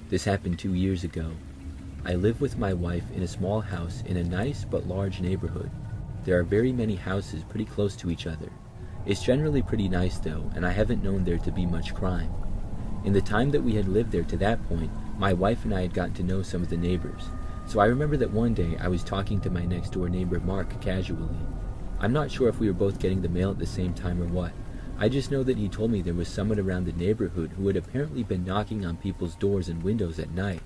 This happened 2 years ago. I live with my wife in a small house in a nice but large neighborhood. There are very many houses pretty close to each other. It's generally pretty nice though, and I haven't known there to be much crime. In the time that we had lived there to that point, my wife and I had gotten to know some of the neighbors. So I remember that one day I was talking to my next door neighbor Marc casually. I'm not sure if we were both getting the mail at the same time or what. I just know that he told me there was someone around the neighborhood who had apparently been knocking on people's doors and windows at night.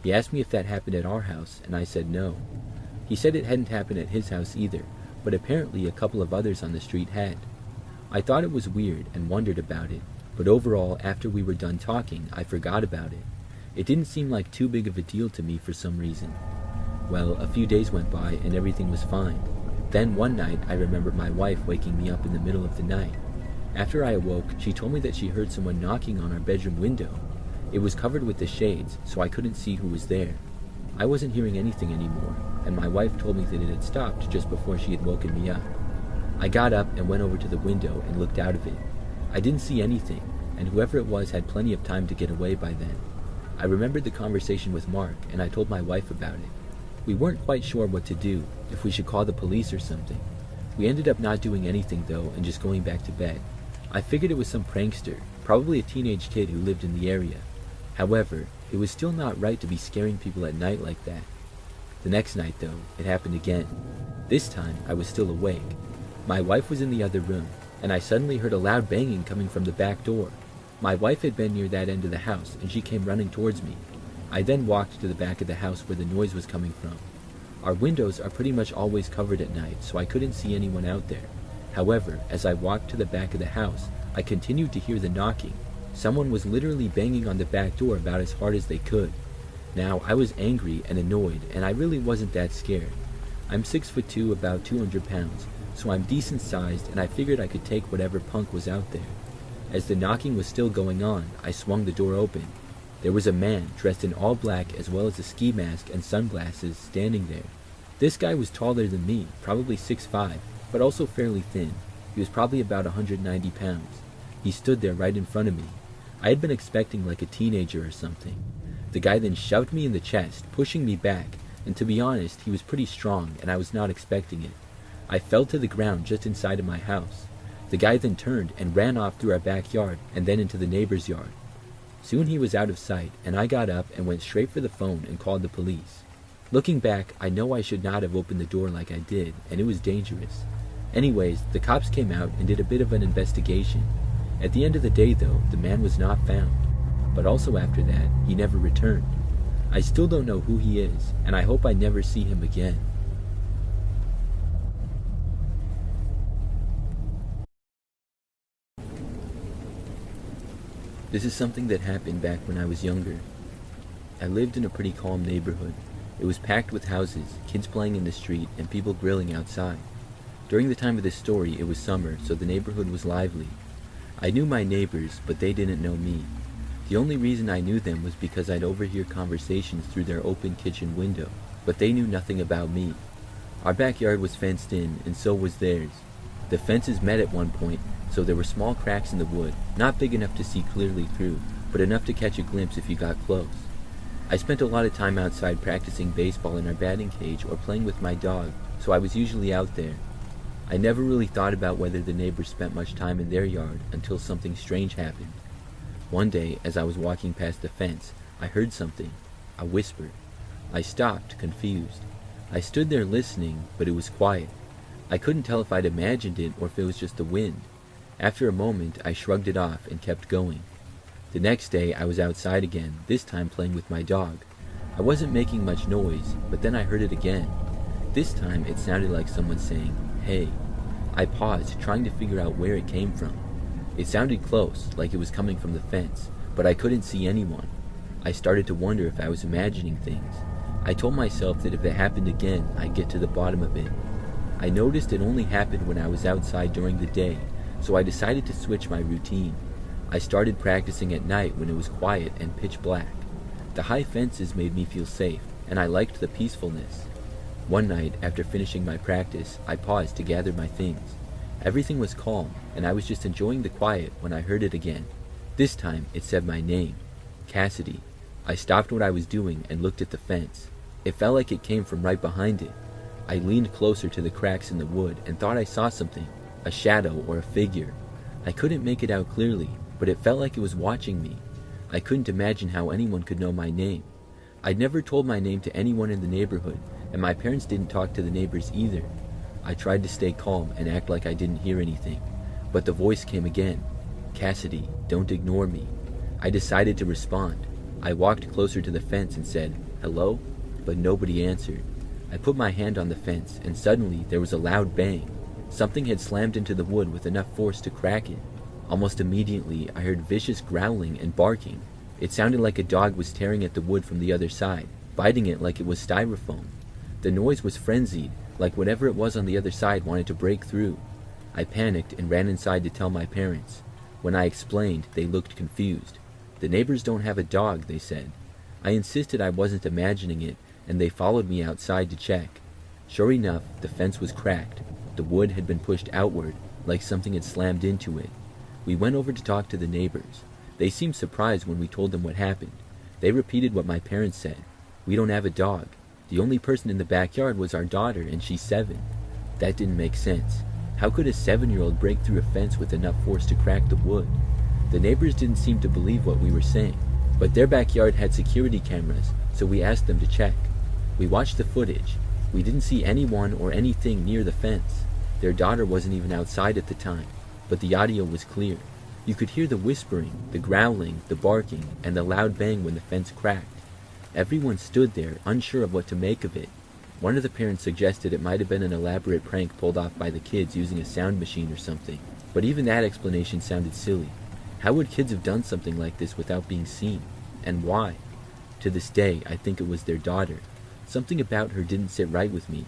He asked me if that happened at our house, and I said no. He said it hadn't happened at his house either, but apparently a couple of others on the street had. I thought it was weird and wondered about it, but overall, after we were done talking, I forgot about it. It didn't seem like too big of a deal to me for some reason. Well, a few days went by and everything was fine. Then one night, I remember my wife waking me up in the middle of the night. After I awoke, she told me that she heard someone knocking on our bedroom window. It was covered with the shades, so I couldn't see who was there. I wasn't hearing anything anymore, and my wife told me that it had stopped just before she had woken me up. I got up and went over to the window and looked out of it. I didn't see anything, and whoever it was had plenty of time to get away by then. I remembered the conversation with Marc, and I told my wife about it. We weren't quite sure what to do, if we should call the police or something. We ended up not doing anything though, and just going back to bed. I figured it was some prankster, probably a teenage kid who lived in the area. However, it was still not right to be scaring people at night like that. The next night though, it happened again. This time, I was still awake. My wife was in the other room, and I suddenly heard a loud banging coming from the back door. My wife had been near that end of the house, and she came running towards me. I then walked to the back of the house where the noise was coming from. Our windows are pretty much always covered at night, so I couldn't see anyone out there. However, as I walked to the back of the house, I continued to hear the knocking. Someone was literally banging on the back door about as hard as they could. Now, I was angry and annoyed, and I really wasn't that scared. I'm 6'2", about 200 pounds, so I'm decent sized, and I figured I could take whatever punk was out there. As the knocking was still going on, I swung the door open. There was a man dressed in all black as well as a ski mask and sunglasses standing there. This guy was taller than me, probably 6'5", but also fairly thin. He was probably about 190 pounds. He stood there right in front of me. I had been expecting like a teenager or something. The guy then shoved me in the chest, pushing me back, and to be honest, he was pretty strong and I was not expecting it. I fell to the ground just inside of my house. The guy then turned and ran off through our backyard and then into the neighbor's yard. Soon he was out of sight, and I got up and went straight for the phone and called the police. Looking back, I know I should not have opened the door like I did, and it was dangerous. Anyways, the cops came out and did a bit of an investigation. At the end of the day though, the man was not found. But also after that, he never returned. I still don't know who he is, and I hope I never see him again. This is something that happened back when I was younger. I lived in a pretty calm neighborhood. It was packed with houses, kids playing in the street, and people grilling outside. During the time of this story, it was summer, so the neighborhood was lively. I knew my neighbors, but they didn't know me. The only reason I knew them was because I'd overhear conversations through their open kitchen window, but they knew nothing about me. Our backyard was fenced in, and so was theirs. The fences met at one point, so there were small cracks in the wood, not big enough to see clearly through, but enough to catch a glimpse if you got close. I spent a lot of time outside practicing baseball in our batting cage or playing with my dog, so I was usually out there. I never really thought about whether the neighbors spent much time in their yard until something strange happened. One day, as I was walking past the fence, I heard something, a whisper. I stopped, confused. I stood there listening, but it was quiet. I couldn't tell if I'd imagined it or if it was just the wind. After a moment, I shrugged it off and kept going. The next day, I was outside again, this time playing with my dog. I wasn't making much noise, but then I heard it again. This time, it sounded like someone saying, "Hey." I paused, trying to figure out where it came from. It sounded close, like it was coming from the fence, but I couldn't see anyone. I started to wonder if I was imagining things. I told myself that if it happened again, I'd get to the bottom of it. I noticed it only happened when I was outside during the day, so I decided to switch my routine. I started practicing at night when it was quiet and pitch black. The high fences made me feel safe, and I liked the peacefulness. One night, after finishing my practice, I paused to gather my things. Everything was calm, and I was just enjoying the quiet when I heard it again. This time, it said my name, Cassidy. I stopped what I was doing and looked at the fence. It felt like it came from right behind it. I leaned closer to the cracks in the wood and thought I saw something, a shadow or a figure. I couldn't make it out clearly, but it felt like it was watching me. I couldn't imagine how anyone could know my name. I'd never told my name to anyone in the neighborhood, and my parents didn't talk to the neighbors either. I tried to stay calm and act like I didn't hear anything, but the voice came again. "Cassidy, don't ignore me." I decided to respond. I walked closer to the fence and said, "Hello?" But nobody answered. I put my hand on the fence, and suddenly there was a loud bang. Something had slammed into the wood with enough force to crack it. Almost immediately, I heard vicious growling and barking. It sounded like a dog was tearing at the wood from the other side, biting it like it was styrofoam. The noise was frenzied, like whatever it was on the other side wanted to break through. I panicked and ran inside to tell my parents. When I explained, they looked confused. "The neighbors don't have a dog," they said. I insisted I wasn't imagining it, and they followed me outside to check. Sure enough, the fence was cracked. The wood had been pushed outward, like something had slammed into it. We went over to talk to the neighbors. They seemed surprised when we told them what happened. They repeated what my parents said. "We don't have a dog. The only person in the backyard was our daughter, and she's 7. That didn't make sense. How could a 7-year-old break through a fence with enough force to crack the wood? The neighbors didn't seem to believe what we were saying, but their backyard had security cameras, so we asked them to check. We watched the footage. We didn't see anyone or anything near the fence. Their daughter wasn't even outside at the time, but the audio was clear. You could hear the whispering, the growling, the barking, and the loud bang when the fence cracked. Everyone stood there, unsure of what to make of it. One of the parents suggested it might have been an elaborate prank pulled off by the kids using a sound machine or something, but even that explanation sounded silly. How would kids have done something like this without being seen? And why? To this day, I think it was their daughter. Something about her didn't sit right with me.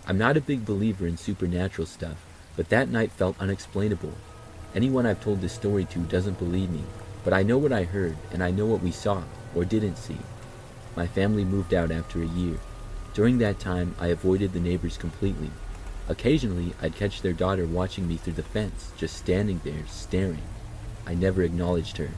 I'm not a big believer in supernatural stuff, but that night felt unexplainable. Anyone I've told this story to doesn't believe me, but I know what I heard, and I know what we saw, or didn't see. My family moved out after a year. During that time, I avoided the neighbors completely. Occasionally, I'd catch their daughter watching me through the fence, just standing there, staring. I never acknowledged her.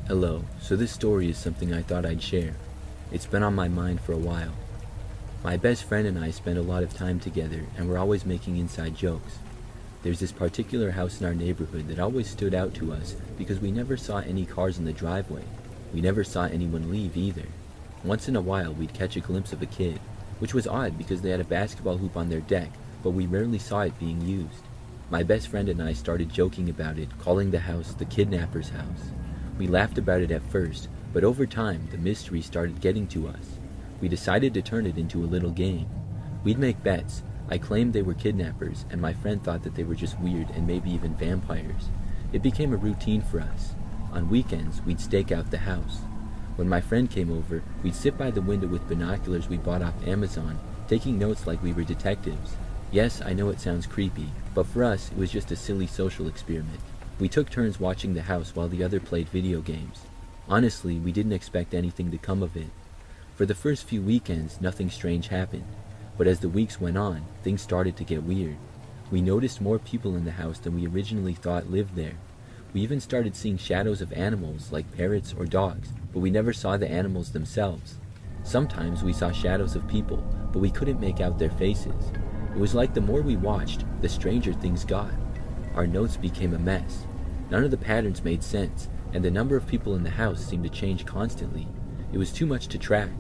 Hello, so this story is something I thought I'd share. It's been on my mind for a while. My best friend and I spend a lot of time together, and we're always making inside jokes. There's this particular house in our neighborhood that always stood out to us because we never saw any cars in the driveway. We never saw anyone leave either. Once in a while, we'd catch a glimpse of a kid, which was odd because they had a basketball hoop on their deck, but we rarely saw it being used. My best friend and I started joking about it, calling the house the kidnapper's house. We laughed about it at first, but over time, the mystery started getting to us. We decided to turn it into a little game. We'd make bets. I claimed they were kidnappers, and my friend thought that they were just weird and maybe even vampires. It became a routine for us. On weekends, we'd stake out the house. When my friend came over, we'd sit by the window with binoculars we bought off Amazon, taking notes like we were detectives. Yes, I know it sounds creepy, but for us, it was just a silly social experiment. We took turns watching the house while the other played video games. Honestly, we didn't expect anything to come of it. For the first few weekends, nothing strange happened. But as the weeks went on, things started to get weird. We noticed more people in the house than we originally thought lived there. We even started seeing shadows of animals like parrots or dogs, but we never saw the animals themselves. Sometimes we saw shadows of people, but we couldn't make out their faces. It was like the more we watched, the stranger things got. Our notes became a mess. None of the patterns made sense, and the number of people in the house seemed to change constantly. It was too much to track.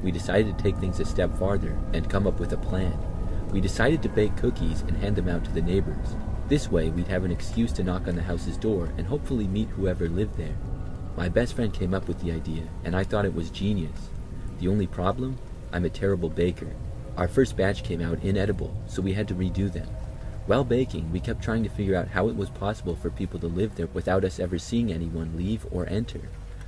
We decided to take things a step farther and come up with a plan. We decided to bake cookies and hand them out to the neighbors. This way, we'd have an excuse to knock on the house's door and hopefully meet whoever lived there. My best friend came up with the idea, and I thought it was genius. The only problem? I'm a terrible baker. Our first batch came out inedible, so we had to redo them. While baking, we kept trying to figure out how it was possible for people to live there without us ever seeing anyone leave or enter.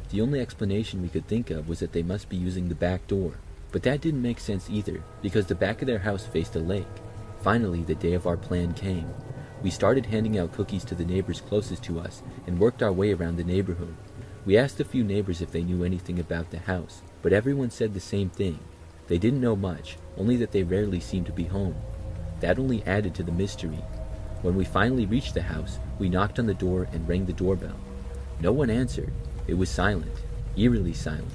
The only explanation we could think of was that they must be using the back door. But that didn't make sense either, because the back of their house faced a lake. Finally, the day of our plan came. We started handing out cookies to the neighbors closest to us and worked our way around the neighborhood. We asked a few neighbors if they knew anything about the house, but everyone said the same thing. They didn't know much, only that they rarely seemed to be home. That only added to the mystery. When we finally reached the house, we knocked on the door and rang the doorbell. No one answered. It was silent, eerily silent.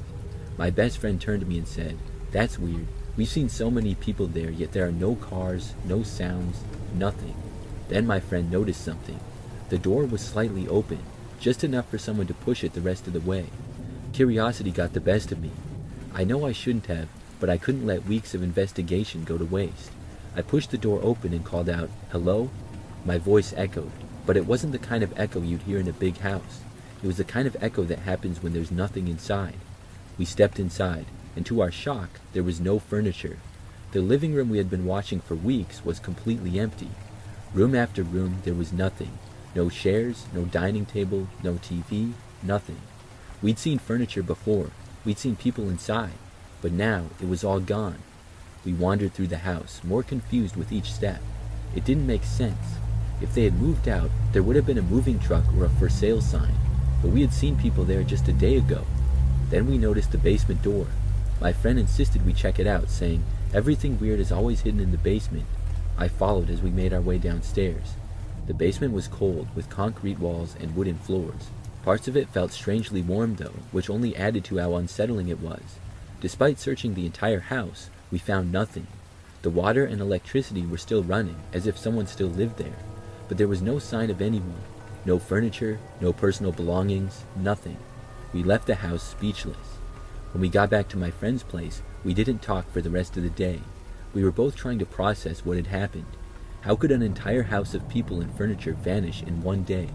My best friend turned to me and said, "That's weird. We've seen so many people there, yet there are no cars, no sounds, nothing." Then my friend noticed something. The door was slightly open, just enough for someone to push it the rest of the way. Curiosity got the best of me. I know I shouldn't have, but I couldn't let weeks of investigation go to waste. I pushed the door open and called out, "Hello?" My voice echoed, but it wasn't the kind of echo you'd hear in a big house. It was the kind of echo that happens when there's nothing inside. We stepped inside, and to our shock, there was no furniture. The living room we had been watching for weeks was completely empty. Room after room, there was nothing. No chairs, no dining table, no TV, nothing. We'd seen furniture before. We'd seen people inside, but now it was all gone. We wandered through the house, more confused with each step. It didn't make sense. If they had moved out, there would have been a moving truck or a for sale sign, but we had seen people there just a day ago. Then we noticed the basement door. My friend insisted we check it out, saying, "Everything weird is always hidden in the basement." I followed as we made our way downstairs. The basement was cold, with concrete walls and wooden floors. Parts of it felt strangely warm though, which only added to how unsettling it was. Despite searching the entire house, we found nothing. The water and electricity were still running, as if someone still lived there, but there was no sign of anyone. No furniture, no personal belongings, nothing. We left the house speechless. When we got back to my friend's place, we didn't talk for the rest of the day. We were both trying to process what had happened. How could an entire house of people and furniture vanish in one day?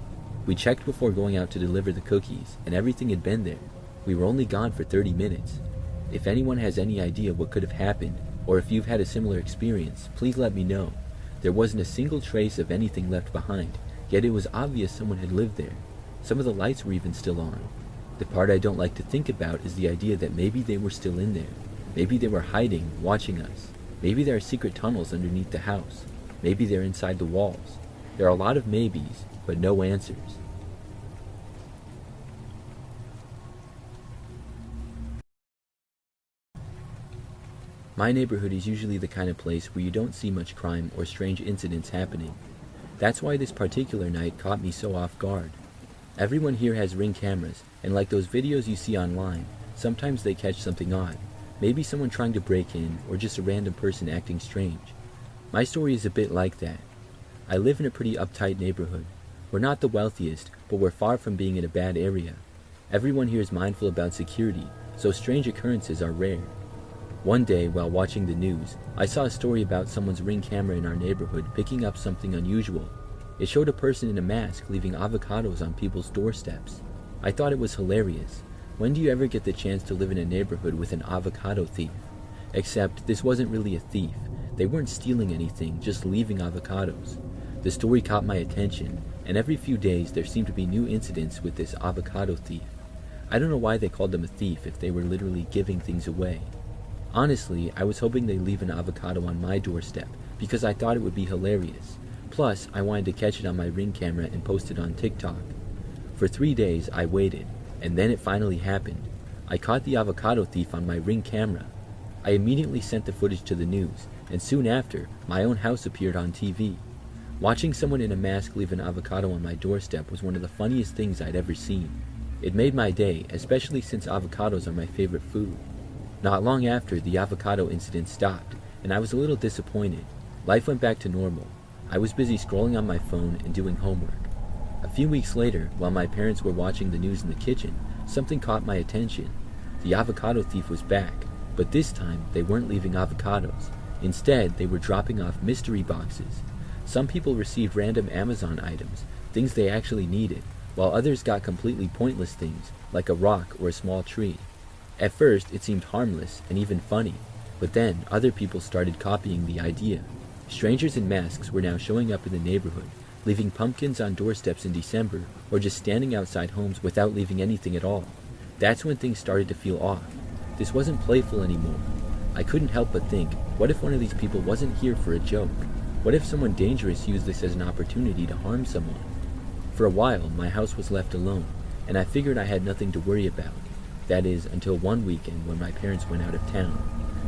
We checked before going out to deliver the cookies, and everything had been there. We were only gone for 30 minutes. If anyone has any idea what could have happened, or if you've had a similar experience, please let me know. There wasn't a single trace of anything left behind, yet it was obvious someone had lived there. Some of the lights were even still on. The part I don't like to think about is the idea that maybe they were still in there. Maybe they were hiding, watching us. Maybe there are secret tunnels underneath the house. Maybe they're inside the walls. There are a lot of maybes, but no answers. My neighborhood is usually the kind of place where you don't see much crime or strange incidents happening. That's why this particular night caught me so off guard. Everyone here has Ring cameras, and like those videos you see online, sometimes they catch something odd. Maybe someone trying to break in, or just a random person acting strange. My story is a bit like that. I live in a pretty uptight neighborhood. We're not the wealthiest, but we're far from being in a bad area. Everyone here is mindful about security, so strange occurrences are rare. One day, while watching the news, I saw a story about someone's Ring camera in our neighborhood picking up something unusual. It showed a person in a mask leaving avocados on people's doorsteps. I thought it was hilarious. When do you ever get the chance to live in a neighborhood with an avocado thief? Except this wasn't really a thief. They weren't stealing anything, just leaving avocados. The story caught my attention, and every few days there seemed to be new incidents with this avocado thief. I don't know why they called them a thief if they were literally giving things away. Honestly, I was hoping they'd leave an avocado on my doorstep, because I thought it would be hilarious. Plus, I wanted to catch it on my Ring camera and post it on TikTok. For 3 days, I waited, and then it finally happened. I caught the avocado thief on my Ring camera. I immediately sent the footage to the news, and soon after, my own house appeared on TV. Watching someone in a mask leave an avocado on my doorstep was one of the funniest things I'd ever seen. It made my day, especially since avocados are my favorite food. Not long after, the avocado incident stopped, and I was a little disappointed. Life went back to normal. I was busy scrolling on my phone and doing homework. A few weeks later, while my parents were watching the news in the kitchen, something caught my attention. The avocado thief was back, but this time they weren't leaving avocados. Instead, they were dropping off mystery boxes. Some people received random Amazon items, things they actually needed, while others got completely pointless things, like a rock or a small tree. At first, it seemed harmless and even funny, but then other people started copying the idea. Strangers in masks were now showing up in the neighborhood, leaving pumpkins on doorsteps in December, or just standing outside homes without leaving anything at all. That's when things started to feel off. This wasn't playful anymore. I couldn't help but think, what if one of these people wasn't here for a joke? What if someone dangerous used this as an opportunity to harm someone? For a while, my house was left alone, and I figured I had nothing to worry about. That is, until one weekend when my parents went out of town.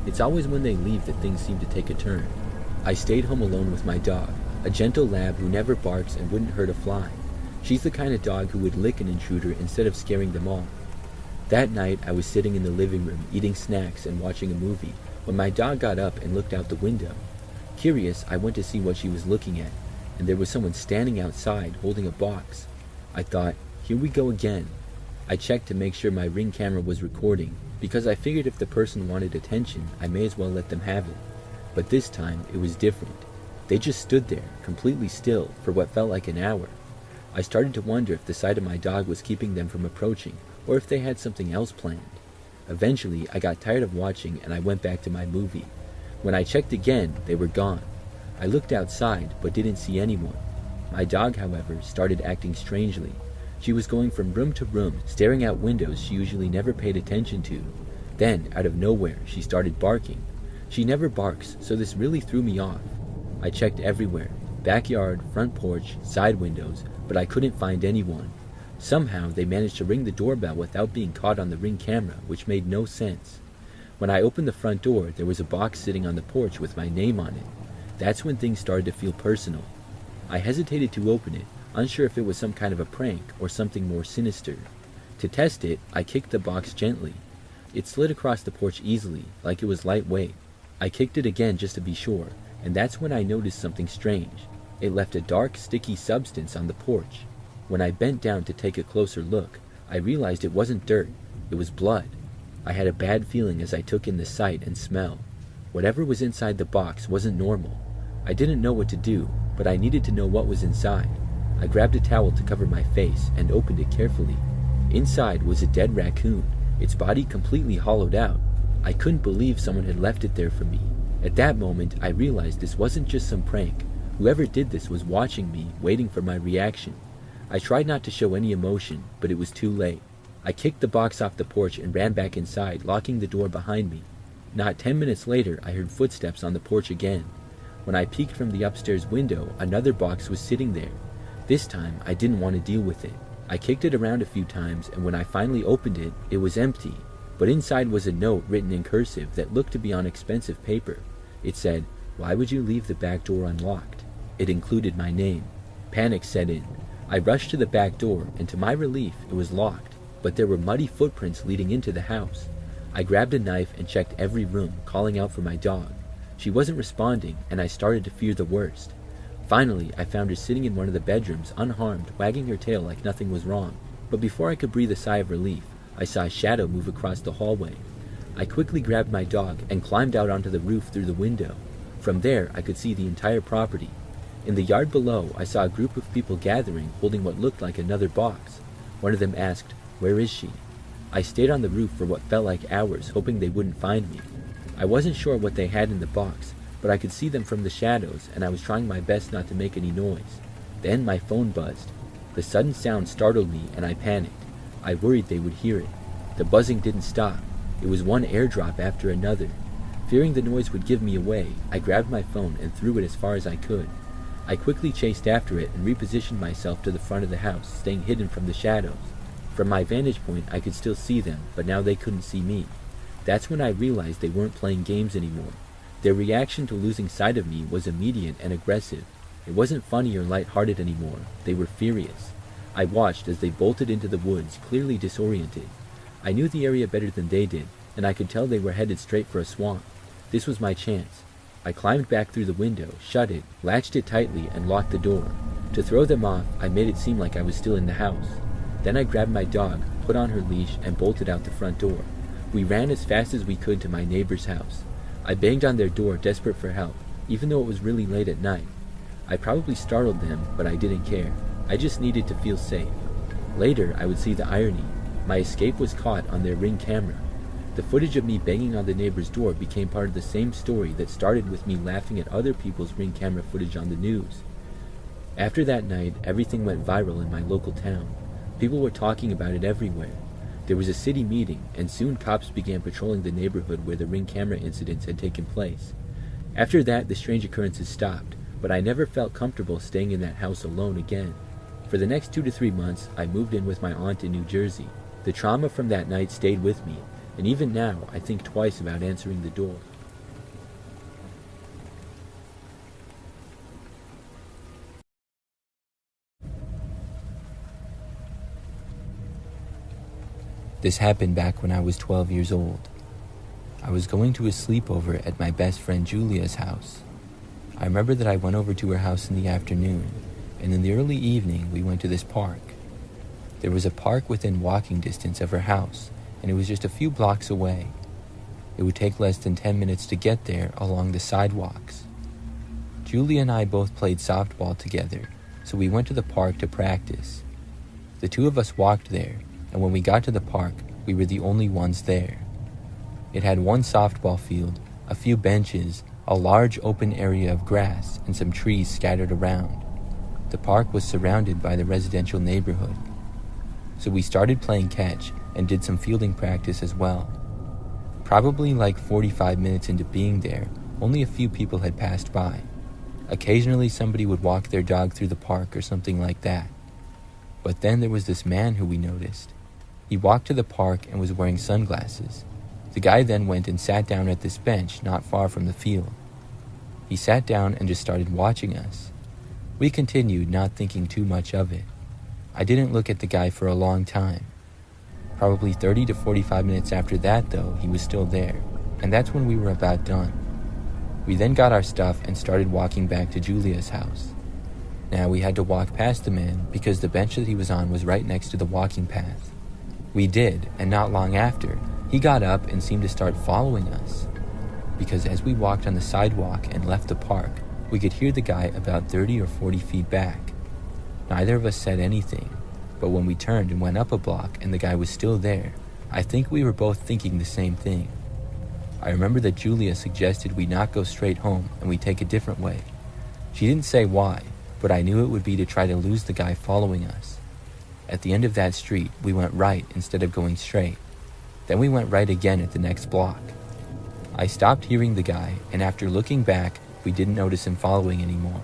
It's always when they leave that things seem to take a turn. I stayed home alone with my dog. a gentle lab who never barks and wouldn't hurt a fly. She's the kind of dog who would lick an intruder instead of scaring them off. That night, I was sitting in the living room, eating snacks and watching a movie, when my dog got up and looked out the window. Curious, I went to see what she was looking at, and there was someone standing outside holding a box. I thought, here we go again. I checked to make sure my Ring camera was recording, because I figured if the person wanted attention, I may as well let them have it. But this time, it was different. They just stood there, completely still, for what felt like an hour. I started to wonder if the sight of my dog was keeping them from approaching, or if they had something else planned. Eventually, I got tired of watching and I went back to my movie. When I checked again, they were gone. I looked outside, but didn't see anyone. My dog, however, started acting strangely. She was going from room to room, staring out windows she usually never paid attention to. Then, out of nowhere, she started barking. She never barks, so this really threw me off. I checked everywhere, backyard, front porch, side windows, but I couldn't find anyone. Somehow, they managed to ring the doorbell without being caught on the Ring camera, which made no sense. When I opened the front door, there was a box sitting on the porch with my name on it. That's when things started to feel personal. I hesitated to open it, unsure if it was some kind of a prank or something more sinister. To test it, I kicked the box gently. It slid across the porch easily, like it was lightweight. I kicked it again just to be sure, and that's when I noticed something strange. It left a dark, sticky substance on the porch. When I bent down to take a closer look, I realized it wasn't dirt, it was blood. I had a bad feeling as I took in the sight and smell. Whatever was inside the box wasn't normal. I didn't know what to do, but I needed to know what was inside. I grabbed a towel to cover my face and opened it carefully. Inside was a dead raccoon, its body completely hollowed out. I couldn't believe someone had left it there for me. At that moment, I realized this wasn't just some prank. Whoever did this was watching me, waiting for my reaction. I tried not to show any emotion, but it was too late. I kicked the box off the porch and ran back inside, locking the door behind me. Not 10 minutes later, I heard footsteps on the porch again. When I peeked from the upstairs window, another box was sitting there. This time, I didn't want to deal with it. I kicked it around a few times, and when I finally opened it, it was empty. But inside was a note written in cursive that looked to be on expensive paper. It said, "Why would you leave the back door unlocked?" It included my name. Panic set in. I rushed to the back door, and to my relief, it was locked, but there were muddy footprints leading into the house. I grabbed a knife and checked every room, calling out for my dog. She wasn't responding, and I started to fear the worst. Finally, I found her sitting in one of the bedrooms, unharmed, wagging her tail like nothing was wrong. But before I could breathe a sigh of relief, I saw a shadow move across the hallway. I quickly grabbed my dog and climbed out onto the roof through the window. From there, I could see the entire property. In the yard below, I saw a group of people gathering, holding what looked like another box. One of them asked, "Where is she?" I stayed on the roof for what felt like hours, hoping they wouldn't find me. I wasn't sure what they had in the box, but I could see them from the shadows, and I was trying my best not to make any noise. Then my phone buzzed. The sudden sound startled me, and I panicked. I worried they would hear it. The buzzing didn't stop. It was one airdrop after another. Fearing the noise would give me away, I grabbed my phone and threw it as far as I could. I quickly chased after it and repositioned myself to the front of the house, staying hidden from the shadows. From my vantage point, I could still see them, but now they couldn't see me. That's when I realized they weren't playing games anymore. Their reaction to losing sight of me was immediate and aggressive. It wasn't funny or lighthearted anymore. They were furious. I watched as they bolted into the woods, clearly disoriented. I knew the area better than they did, and I could tell they were headed straight for a swamp. This was my chance. I climbed back through the window, shut it, latched it tightly, and locked the door. To throw them off, I made it seem like I was still in the house. Then I grabbed my dog, put on her leash, and bolted out the front door. We ran as fast as we could to my neighbor's house. I banged on their door, desperate for help, even though it was really late at night. I probably startled them, but I didn't care. I just needed to feel safe. Later, I would see the irony. My escape was caught on their Ring camera. The footage of me banging on the neighbor's door became part of the same story that started with me laughing at other people's Ring camera footage on the news. After that night, everything went viral in my local town. People were talking about it everywhere. There was a city meeting, and soon cops began patrolling the neighborhood where the Ring camera incidents had taken place. After that, the strange occurrences stopped, but I never felt comfortable staying in that house alone again. For the next 2 to 3 months, I moved in with my aunt in New Jersey. The trauma from that night stayed with me, and even now, I think twice about answering the door. This happened back when I was 12 years old. I was going to a sleepover at my best friend Julia's house. I remember that I went over to her house in the afternoon, and in the early evening we went to this park. There was a park within walking distance of her house, and it was just a few blocks away. It would take less than 10 minutes to get there along the sidewalks. Julia and I both played softball together, so we went to the park to practice. The two of us walked there, and when we got to the park, we were the only ones there. It had one softball field, a few benches, a large open area of grass, and some trees scattered around. The park was surrounded by the residential neighborhood. So we started playing catch and did some fielding practice as well. Probably like 45 minutes into being there, only a few people had passed by. Occasionally somebody would walk their dog through the park or something like that. But then there was this man who we noticed. He walked to the park and was wearing sunglasses. The guy then went and sat down at this bench not far from the field. He sat down and just started watching us. We continued, not thinking too much of it. I didn't look at the guy for a long time. Probably 30 to 45 minutes after that, though, he was still there, and that's when we were about done. We then got our stuff and started walking back to Julia's house. Now we had to walk past the man because the bench that he was on was right next to the walking path. We did, and not long after, he got up and seemed to start following us. Because as we walked on the sidewalk and left the park, we could hear the guy about 30 or 40 feet back. Neither of us said anything, but when we turned and went up a block and the guy was still there, I think we were both thinking the same thing. I remember that Julia suggested we not go straight home and we take a different way. She didn't say why, but I knew it would be to try to lose the guy following us. At the end of that street, we went right instead of going straight. Then we went right again at the next block. I stopped hearing the guy, and after looking back, we didn't notice him following anymore.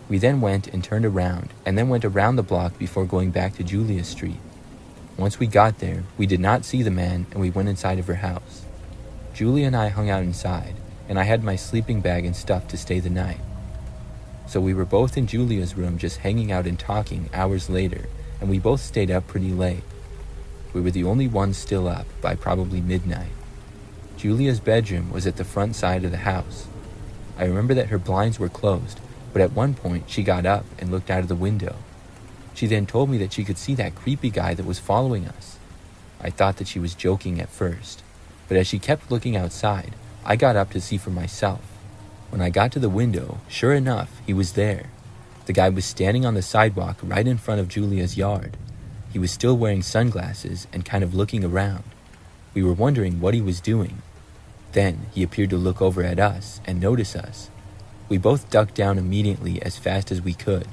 We then went and turned around, and then went around the block before going back to Julia Street. Once we got there, we did not see the man, and we went inside of her house. Julia and I hung out inside, and I had my sleeping bag and stuff to stay the night. So we were both in Julia's room just hanging out and talking hours later, and we both stayed up pretty late. We were the only ones still up by probably midnight. Julia's bedroom was at the front side of the house. I remember that her blinds were closed, but at one point she got up and looked out of the window. She then told me that she could see that creepy guy that was following us. I thought that she was joking at first, but as she kept looking outside, I got up to see for myself. When I got to the window, sure enough, he was there. The guy was standing on the sidewalk right in front of Julia's yard. He was still wearing sunglasses and kind of looking around. We were wondering what he was doing. Then he appeared to look over at us and notice us. We both ducked down immediately as fast as we could.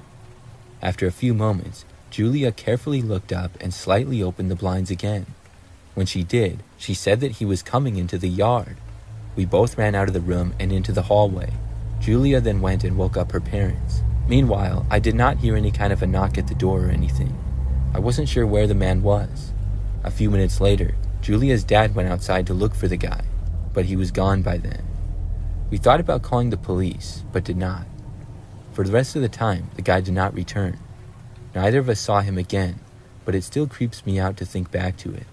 After a few moments, Julia carefully looked up and slightly opened the blinds again. When she did, she said that he was coming into the yard. We both ran out of the room and into the hallway. Julia then went and woke up her parents. Meanwhile, I did not hear any kind of a knock at the door or anything. I wasn't sure where the man was. A few minutes later, Julia's dad went outside to look for the guy, but he was gone by then. We thought about calling the police, but did not. For the rest of the time, the guy did not return. Neither of us saw him again, but it still creeps me out to think back to it.